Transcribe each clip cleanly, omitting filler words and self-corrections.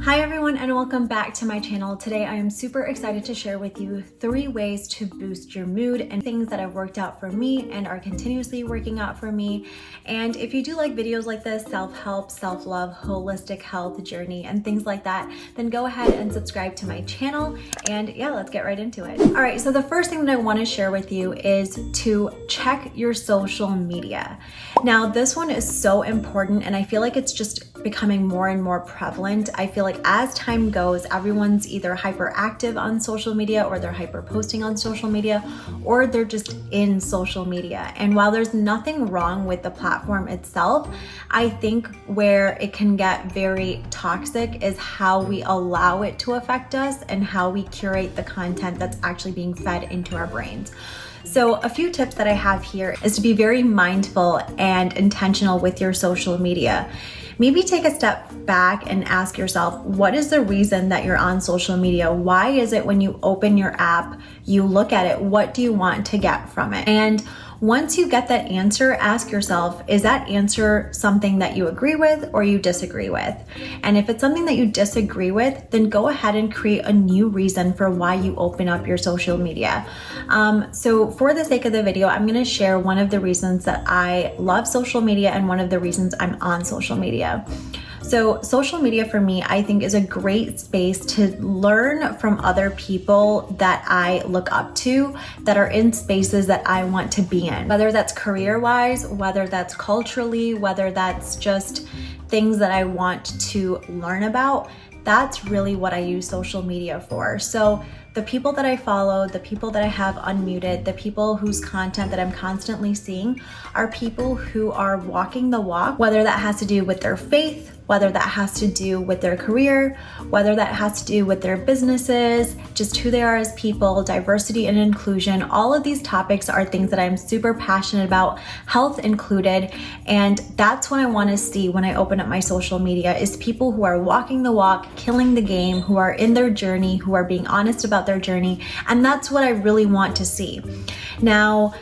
Hi everyone and welcome back to my channel. Today I am super excited to share with you 3 ways to boost your mood and things that have worked out for me and are continuously working out for me. And if you do like videos like this, self-help, self-love, holistic health journey and things like that, then go ahead and subscribe to my channel and yeah, let's get right into it. All right, so the first thing that I want to share with you is to check your social media. Now this one is so important and I feel like it's just becoming more and more prevalent. I feel like as time goes, everyone's either hyperactive on social media or they're hyper posting on social media or they're just in social media. And while there's nothing wrong with the platform itself, I think where it can get very toxic is how we allow it to affect us and how we curate the content that's actually being fed into our brains. So a few tips that I have here is to be very mindful and intentional with your social media. Maybe take a step back and ask yourself, what is the reason that you're on social media? Why is it when you open your app, you look at it, what do you want to get from it? And once you get that answer, ask yourself, is that answer something that you agree with or you disagree with? And if it's something that you disagree with, then go ahead and create a new reason for why you open up your social media. So for the sake of the video, I'm gonna share one of the reasons that I love social media and one of the reasons I'm on social media. So social media for me, I think is a great space to learn from other people that I look up to, that are in spaces that I want to be in, whether that's career-wise, whether that's culturally, whether that's just things that I want to learn about. That's really what I use social media for. So the people that I follow, the people that I have unmuted, the people whose content that I'm constantly seeing are people who are walking the walk, whether that has to do with their faith, whether that has to do with their career, whether that has to do with their businesses, just who they are as people, diversity and inclusion. All of these topics are things that I'm super passionate about, health included. And that's what I want to see when I open up my social media is people who are walking the walk, killing the game, who are in their journey, who are being honest about their journey. And that's what I really want to see. Now,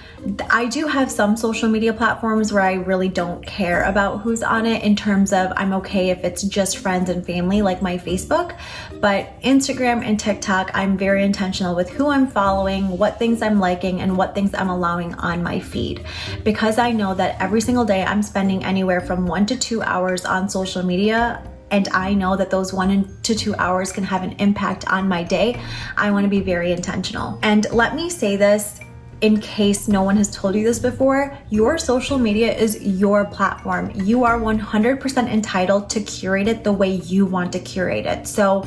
I do have some social media platforms where I really don't care about who's on it in terms of I'm okay if it's just friends and family, like my Facebook, but Instagram and TikTok, I'm very intentional with who I'm following, what things I'm liking, and what things I'm allowing on my feed. Because I know that every single day I'm spending anywhere from 1 to 2 hours on social media, and I know that those 1 to 2 hours can have an impact on my day, I want to be very intentional. And let me say this, in case no one has told you this before, your social media is your platform. You are 100% entitled to curate it the way you want to curate it. So,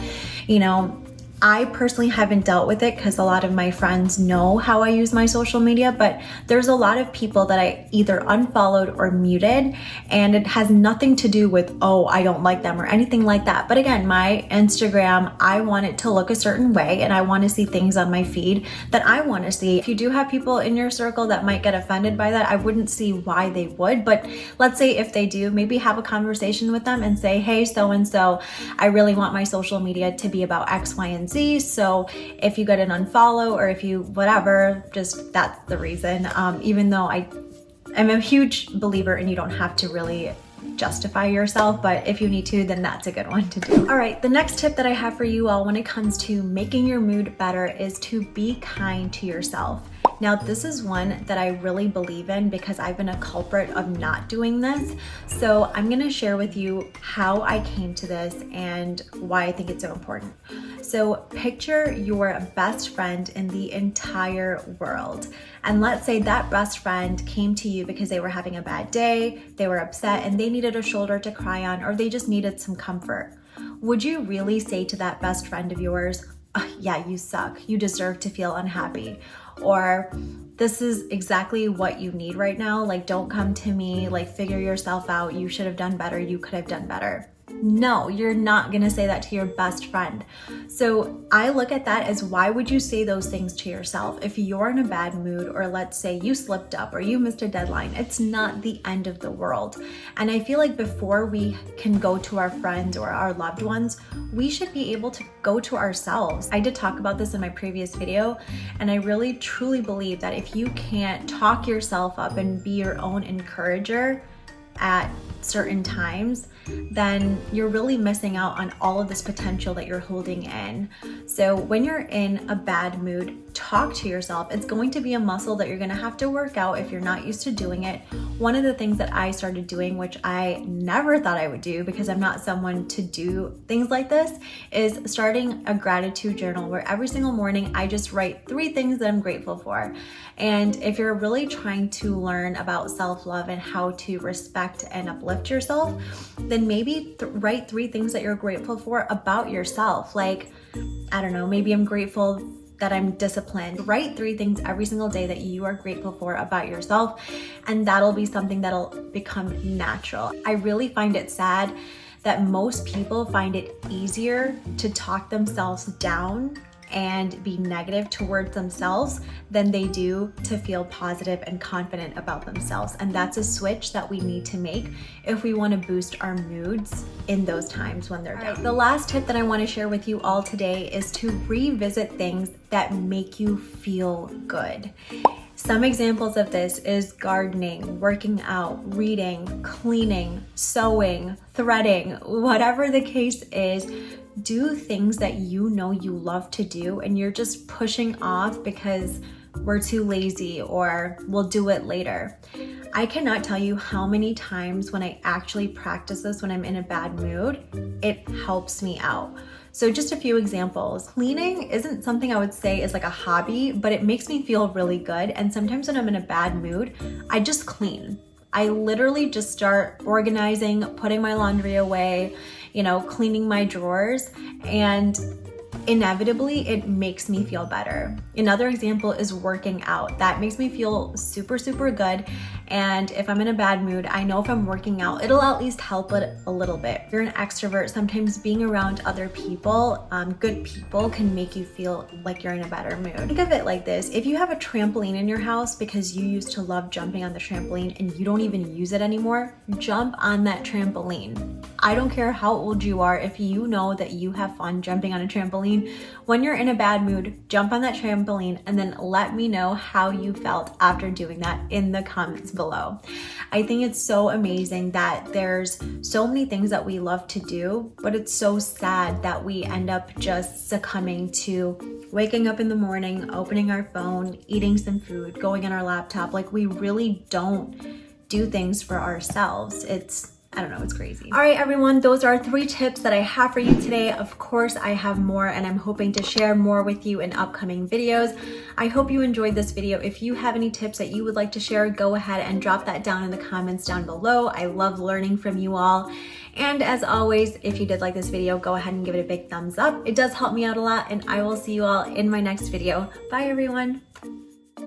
I personally haven't dealt with it because a lot of my friends know how I use my social media, but there's a lot of people that I either unfollowed or muted, and it has nothing to do with, oh, I don't like them or anything like that. But again, my Instagram, I want it to look a certain way and I want to see things on my feed that I want to see. If you do have people in your circle that might get offended by that, I wouldn't see why they would, but let's say if they do, maybe have a conversation with them and say, hey, so-and-so, I really want my social media to be about X, Y, and Z. So if you get an unfollow or if you whatever, just that's the reason. Even though I'm a huge believer and you don't have to really justify yourself, but if you need to, then that's a good one to do. All right, the next tip that I have for you all when it comes to making your mood better is to be kind to yourself. Now, this is one that I really believe in because I've been a culprit of not doing this. So I'm gonna share with you how I came to this and why I think it's so important. So picture your best friend in the entire world. And let's say that best friend came to you because they were having a bad day, they were upset, and they needed a shoulder to cry on, or they just needed some comfort. Would you really say to that best friend of yours, oh, yeah, you suck, you deserve to feel unhappy? Or this is exactly what you need right now. Like, don't come to me, like, figure yourself out. You should have done better. You could have done better. No, you're not gonna say that to your best friend. So I look at that as, why would you say those things to yourself? If you're in a bad mood, or let's say you slipped up or you missed a deadline, it's not the end of the world. And I feel like before we can go to our friends or our loved ones, we should be able to go to ourselves. I did talk about this in my previous video, and I really truly believe that if you can't talk yourself up and be your own encourager at certain times, then you're really missing out on all of this potential that you're holding in. So when you're in a bad mood, talk to yourself. It's going to be a muscle that you're going to have to work out if you're not used to doing it. One of the things that I started doing, which I never thought I would do because I'm not someone to do things like this, is starting a gratitude journal where every single morning I just write 3 things that I'm grateful for. And if you're really trying to learn about self-love and how to respect and uplift yourself, then maybe write 3 things that you're grateful for about yourself. Like, I don't know, maybe I'm grateful that I'm disciplined. Write 3 things every single day that you are grateful for about yourself, and that'll be something that'll become natural. I really find it sad that most people find it easier to talk themselves down and be negative towards themselves than they do to feel positive and confident about themselves. And that's a switch that we need to make if we want to boost our moods in those times when they're down. The last tip that I want to share with you all today is to revisit things that make you feel good. Some examples of this is gardening, working out, reading, cleaning, sewing, threading, whatever the case is. Do things that you know you love to do and you're just pushing off because we're too lazy or we'll do it later. I cannot tell you how many times when I actually practice this when I'm in a bad mood, it helps me out. So just a few examples. Cleaning isn't something I would say is like a hobby, but it makes me feel really good. And sometimes when I'm in a bad mood, I just clean. I literally just start organizing, putting my laundry away, cleaning my drawers, and inevitably it makes me feel better. Another example is working out. That makes me feel super, super good. And if I'm in a bad mood, I know if I'm working out, it'll at least help it a little bit. If you're an extrovert, sometimes being around other people, good people, can make you feel like you're in a better mood. Think of it like this. If you have a trampoline in your house because you used to love jumping on the trampoline and you don't even use it anymore, jump on that trampoline. I don't care how old you are, if you know that you have fun jumping on a trampoline, when you're in a bad mood, jump on that trampoline and then let me know how you felt after doing that in the comments below. I think it's so amazing that there's so many things that we love to do, but it's so sad that we end up just succumbing to waking up in the morning, opening our phone, eating some food, going on our laptop. Like, we really don't do things for ourselves. I don't know, it's crazy. All right, everyone, those are 3 tips that I have for you today. Of course, I have more and I'm hoping to share more with you in upcoming videos. I hope you enjoyed this video. If you have any tips that you would like to share, go ahead and drop that down in the comments down below. I love learning from you all. And as always, if you did like this video, go ahead and give it a big thumbs up. It does help me out a lot, and I will see you all in my next video. Bye, everyone.